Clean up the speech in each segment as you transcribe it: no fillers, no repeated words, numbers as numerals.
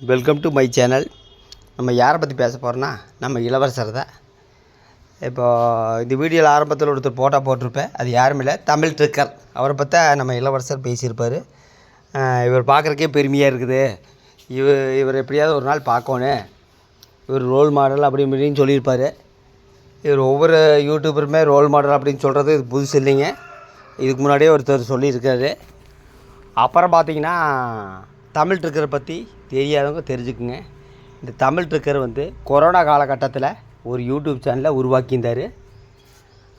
Welcome to my channel. நம்ம யாரை பற்றி பேச போகிறோன்னா நம்ம இளவரசர் தான். இப்போ இந்த வீடியோவில் ஆரம்பத்தில் ஒருத்தர் போட்டோ போட்டிருப்பேன். அது யாரும் இல்லை, தமிழ் ட்ரிக்கர். அவரை பற்றி நம்ம இளவரசர் பேசியிருப்பார். இவர் பார்க்குறக்கே பெருமையாக இருக்குது. இவர் எப்படியாவது ஒரு நாள் பார்க்கணும், இவர் ரோல் மாடல் அப்படி இப்படின்னு சொல்லியிருப்பார். இவர் ஒவ்வொரு யூடியூபருமே ரோல் மாடல் அப்படின்னு சொல்கிறது இது புதுசு இல்லைங்க. இதுக்கு முன்னாடியே ஒருத்தர் சொல்லியிருக்காரு. அப்புறம் பார்த்திங்கன்னா தமிழ் ட்ரிக்கரை பற்றி தெரியாதவங்க தெரிஞ்சுக்குங்க. இந்த தமிழ் ட்ரிக்கர் கொரோனா காலகட்டத்தில் ஒரு யூடியூப் சேனலை உருவாக்கியிருந்தார்.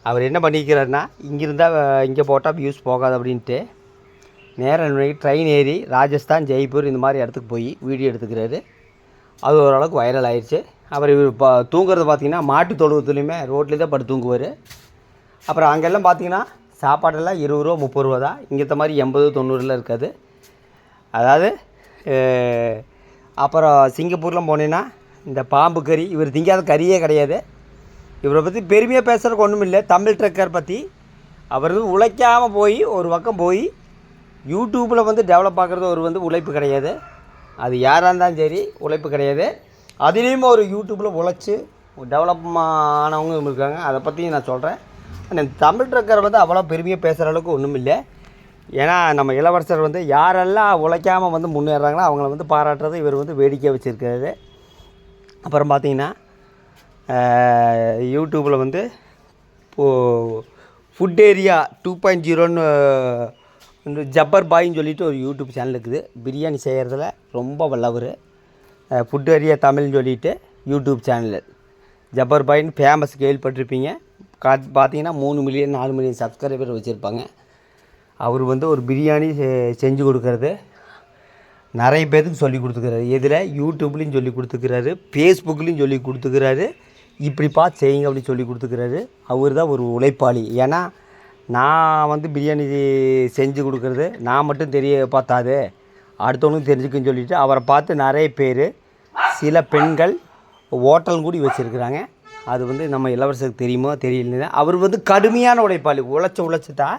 அவர் என்ன பண்ணிக்கிறாருன்னா, இங்கிருந்தால் இங்கே போட்டால் வியூஸ் போகாது அப்படின்ட்டு நேராக ட்ரெயின் ஏறி ராஜஸ்தான், ஜெய்ப்பூர் இந்த மாதிரி இடத்துக்கு போய் வீடியோ எடுத்துக்கிறாரு. அது ஓரளவுக்கு வைரல் ஆயிடுச்சு. அவர் தூங்குறது பார்த்திங்கன்னா மாட்டு தொழுவத்துலேயுமே ரோட்லேயே தான் படுத்து தூங்குவார். அப்புறம் அங்கெல்லாம் பார்த்திங்கன்னா சாப்பாடெல்லாம் 20 ரூபா 30 ரூபா தான். இங்கே மாதிரி 80 90 இருக்காது. அதாவது அப்புறம் சிங்கப்பூர்லாம் போனீங்கன்னா இந்த பாம்பு கறி, இவர் திங்காத கறியே கிடையாது. இவரை பற்றி பெருமையாக பேசுகிறதுக்கு ஒன்றும் இல்லை. தமிழ் ட்ரக்கர் பற்றி அவர் உழைக்காமல் போய் ஒரு பக்கம் போய் யூடியூப்பில் டெவலப் ஆகிறது ஒரு உழைப்பு கிடையாது. அது யாராக இருந்தாலும் சரி, உழைப்பு கிடையாது. அதுலேயும் ஒரு யூடியூப்பில் உழைச்சி டெவலப் ஆனவங்க இருக்காங்க. அதை பற்றியும் நான் சொல்கிறேன். ஆனால் தமிழ் ட்ரக்கரை அவ்வளோ பெருமையாக பேசுகிற அளவுக்கு ஒன்றும் இல்லை. ஏன்னா நம்ம இளவரசர் யாரெல்லாம் உழைக்காமல் முன்னேறாங்களோ அவங்கள பாராட்டுறது இவர் வேடிக்கை வச்சுருக்காரு. அப்புறம் பார்த்திங்கன்னா யூடியூப்பில் இப்போது ஃபுட் ஏரியா 2.0ன்னு ஜப்பர் பாயின்னு சொல்லிட்டு ஒரு யூடியூப் சேனல் இருக்குது. பிரியாணி செய்கிறதுல ரொம்ப வல்லவர். ஃபுட் ஏரியா தமிழ்னு சொல்லிட்டு யூடியூப் சேனல் ஜப்பர் பாயின்னு ஃபேமஸ் கேள்விப்பட்டிருப்பீங்க. பார்த்திங்கன்னா 3 மில்லியன் 4 மில்லியன் சப்ஸ்கிரைபர் வச்சுருப்பாங்க. அவர் ஒரு பிரியாணி செஞ்சு கொடுக்கறது நிறைய பேருக்கு சொல்லி கொடுத்துக்கிறாரு. எதில் யூடியூப்லேயும் சொல்லி கொடுத்துக்கிறாரு, ஃபேஸ்புக்லேயும் சொல்லி கொடுத்துக்கிறாரு. இப்படி பார்த்து செய்யுங்க அப்படின்னு சொல்லி கொடுத்துக்கிறாரு. அவர் தான் ஒரு உழைப்பாளி. ஏன்னா நான் பிரியாணி செஞ்சு கொடுக்குறது நான் மட்டும் பார்த்தாது, அடுத்தவங்களுக்கும் தெரிஞ்சுக்குன்னு சொல்லிவிட்டு அவரை பார்த்து நிறைய பேர், சில பெண்கள் ஹோட்டல் கூடி வச்சுருக்குறாங்க. அது நம்ம இளவரசருக்கு தெரியுமோ தெரியலன்னு. அவர் கடுமையான உழைப்பாளி. உழைச்சி தான்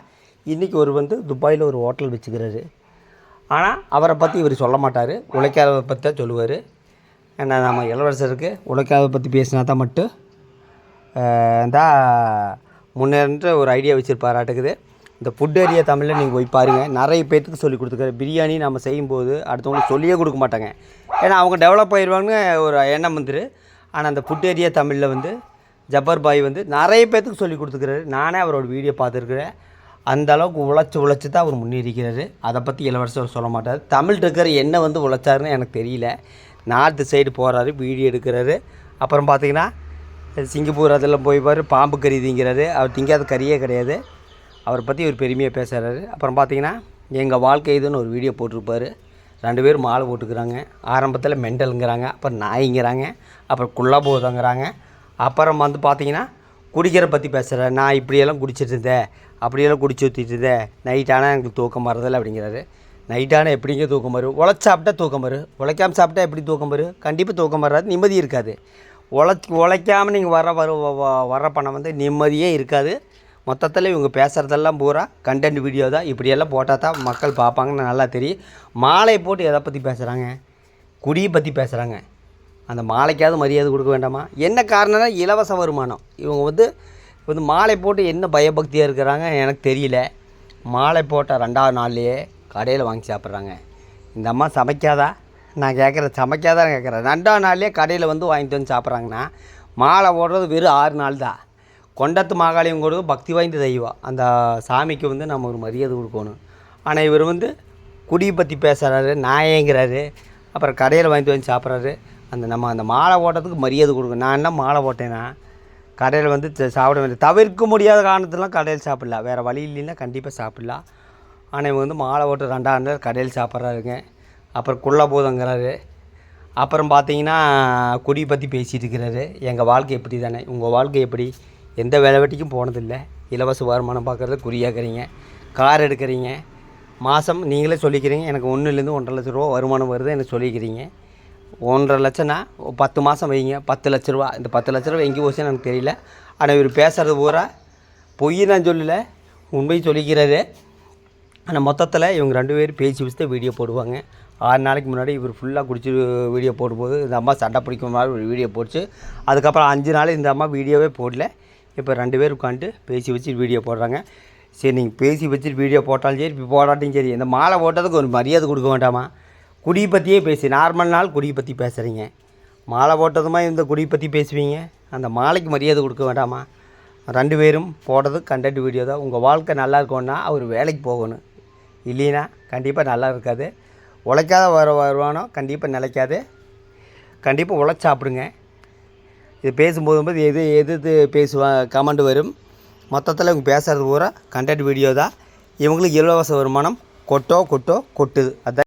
இன்றைக்கி ஒரு துபாயில் ஒரு ஹோட்டல் வச்சுக்கிறாரு. ஆனால் அவரை பற்றி இவர் சொல்ல மாட்டார், உழைக்காதவரை பற்றி தான் சொல்லுவார். ஏன்னா நம்ம இளவரசருக்கு உழைக்காதவரை பற்றி பேசினா தான் மட்டும் தான் முன்னேற ஒரு ஐடியா வச்சுருப்பாராட்டுக்குது. இந்த ஃபுட் ஏரியா தமிழில் நீங்கள் போய் பாருங்கள். நிறைய பேர்த்துக்கு சொல்லி கொடுத்துருக்காரு. பிரியாணி நம்ம செய்யும்போது அடுத்தவங்களுக்கு சொல்லியே கொடுக்க மாட்டாங்க. ஏன்னா அவங்க டெவலப் ஆகிடுவாங்கன்னு ஒரு எண்ணம் ஆனால் அந்த ஃபுட் ஏரியா தமிழில் ஜப்பர் பாய் நிறைய பேர்த்துக்கு சொல்லி கொடுத்துக்கிறாரு. நானே அவரோட வீடியோ பார்த்துருக்குறேன். அந்த அளவுக்கு உழைச்சி தான் அவர் முன்னேறிக்கிறாரு. அதை பற்றி இளவரசர் சொல்ல மாட்டார். தமிழ் ட்ரிக்கர் என்ன உழைச்சாருன்னு எனக்கு தெரியல. நார்த்து சைடு போகிறாரு, வீடியோ எடுக்கிறாரு. அப்புறம் பார்த்திங்கன்னா சிங்கப்பூர் அதெல்லாம் போய் பாம்பு கறி திங்கிறாரு. அவர் திங்காத கறியே கிடையாது. அவரை பற்றி ஒரு பெருமையாக பேசுகிறாரு. அப்புறம் பார்த்திங்கன்னா எங்கள் வாழ்க்கை இதுன்னு ஒரு வீடியோ போட்டிருப்பார். 2 பேரும் மாலை போட்டுக்கிறாங்க. ஆரம்பத்தில் மெண்டலுங்கிறாங்க, அப்புறம் நாய்ங்கிறாங்க, அப்புறம் குள்ளபோதங்கிறாங்க. அப்புறம் பார்த்திங்கன்னா குடிக்கிற பற்றி பேசுகிறேன். நான் இப்படியெல்லாம் குடிச்சிட்டு இருந்தேன், அப்படியெல்லாம் குடிச்சு ஊற்றிட்டு இருந்தேன், நைட்டானால் எனக்கு தூக்கம் வரதில்லை அப்படிங்கிறாரு. நைட்டானால் எப்படிங்க தூக்கம் வரும்? சாப்பிட்டா தூக்கம் வரும். உழைக்காமல் சாப்பிட்டா எப்படி தூக்கம் வரும்? கண்டிப்பாக தூக்கம் வராது, நிம்மதி இருக்காது. உழைக்காமல் நீங்கள் வர பணம் நிம்மதியே இருக்காது. மொத்தத்தில் இவங்க பேசுகிறதெல்லாம் பூரா கண்டென்ட் வீடியோ தான். இப்படியெல்லாம் போட்டால் தான் மக்கள் பார்ப்பாங்கன்னு நல்லா தெரியும். மாலை போட்டு எதை பற்றி பேசுகிறாங்க? குடியை பற்றி பேசுகிறாங்க. அந்த மாலைக்காவது மரியாதை கொடுக்க வேண்டாமா? என்ன காரணம்னா இலவச வருமானம். இவங்க மாலை போட்டு என்ன பயபக்தியாக இருக்கிறாங்க எனக்கு தெரியல. மாலை போட்ட 2வது நாள்லேயே கடையில் வாங்கி சாப்பிட்றாங்க. இந்த அம்மா சமைக்காதா? நான் கேட்குறேன், சமைக்காதான் கேட்குறேன். 2வது நாள்லேயே கடையில் வாங்கிட்டு சாப்பிட்றாங்கன்னா மாலை போடுறது வெறும் 6 நாள் தான். கொண்டத்து மாகாளியங்கிறது பக்தி வாய்ந்த தெய்வம். அந்த சாமிக்கு நம்ம ஒரு மரியாதை கொடுக்கணும். ஆனால் இவர் குடியை பற்றி பேசுகிறாரு, நாயங்கிறாரு, அப்புறம் கடையில் வாங்கிட்டு சாப்பிட்றாரு. அந்த மாலை போட்டதுக்கு மரியாதை கொடுக்கணும். நான் என்ன மாலை போட்டேன்னா கடையில் சாப்பிட வேண்டிய தவிர்க்க முடியாத காரணத்துலாம் கடையில் சாப்பிட்லாம். வேறு வழி இல்லைன்னா கண்டிப்பாக சாப்பிட்லாம். ஆனால் இவங்க மாலை போட்டு 2வது நாள் கடையில் சாப்பிட்றாருங்க. அப்புறம் குள்ளபோதங்கிறாரு. அப்புறம் பார்த்திங்கன்னா குடியை பற்றி பேசிகிட்டு இருக்கிறாரு. எங்கள் வாழ்க்கை எப்படி தானே, உங்கள் வாழ்க்கை எப்படி? எந்த வேலை வெட்டிக்கும் போனதில்லை, இலவச வருமானம் பார்க்குறத குறியாக்குறீங்க, கார் எடுக்கிறீங்க, மாதம் நீங்களே சொல்லிக்கிறீங்க எனக்கு 1லேருந்து 1.5 லட்ச ரூபா வருமானம் வருது எனக்கு சொல்லிக்கிறீங்க. 1.5 லட்சம்னா 10 மாதம் வைங்க, 10 லட்ச ரூபா. இந்த 10 லட்ச ரூபா எங்கே போச்சுன்னு எனக்கு தெரியல. ஆனால் இவர் பேசுகிறது பூரா பொய் நான் சொல்லலை, உண்மையை சொல்லிக்கிறாரு. ஆனால் மொத்தத்தில் இவங்க 2 பேரும் பேசி வச்சு தான் வீடியோ போடுவாங்க. 6 நாளைக்கு முன்னாடி இவர் ஃபுல்லாக குடிச்சு வீடியோ போடும்போது இந்த அம்மா சண்டை பிடிக்கும் மாதிரி ஒரு வீடியோ போட்டுச்சு. அதுக்கப்புறம் 5 நாள் இந்த அம்மா வீடியோவே போடல. இப்போ 2 பேர் உட்காந்துட்டு பேசி வச்சு வீடியோ போடுறாங்க. சரி, நீங்கள் பேசி வச்சுட்டு வீடியோ போட்டாலும் சரி, இப்போ போடாட்டியும் சரி, இந்த மாலை போட்டதுக்கு ஒரு மரியாதை கொடுக்க வேண்டாமா? குடியை பற்றியே பேசி நார்மல் நாள் குடியை பற்றி பேசுகிறீங்க, மாலை போட்டதுமா இந்த குடியை பற்றி பேசுவீங்க. அந்த மாலைக்கு மரியாதை கொடுக்க வேண்டாமா? 2 பேரும் போடுறது கண்டென்ட் வீடியோ தான். உங்கள் வாழ்க்கை நல்லா இருக்கணும்னா அவர் வேலைக்கு போகணும், இல்லைன்னா கண்டிப்பாக நல்லா இருக்காது. உழைக்காத வருமானம் கண்டிப்பாக நிலைக்காது. கண்டிப்பாக உழைச்சி சாப்பிடுங்க. இது பேசும்போது எது கமெண்ட் வரும். மொத்தத்தில் இவங்க பேசுகிறது பூரா கண்டென்ட் வீடியோ தான். இவங்களுக்கு இலவச வருமானம் கொட்டுது. அதான்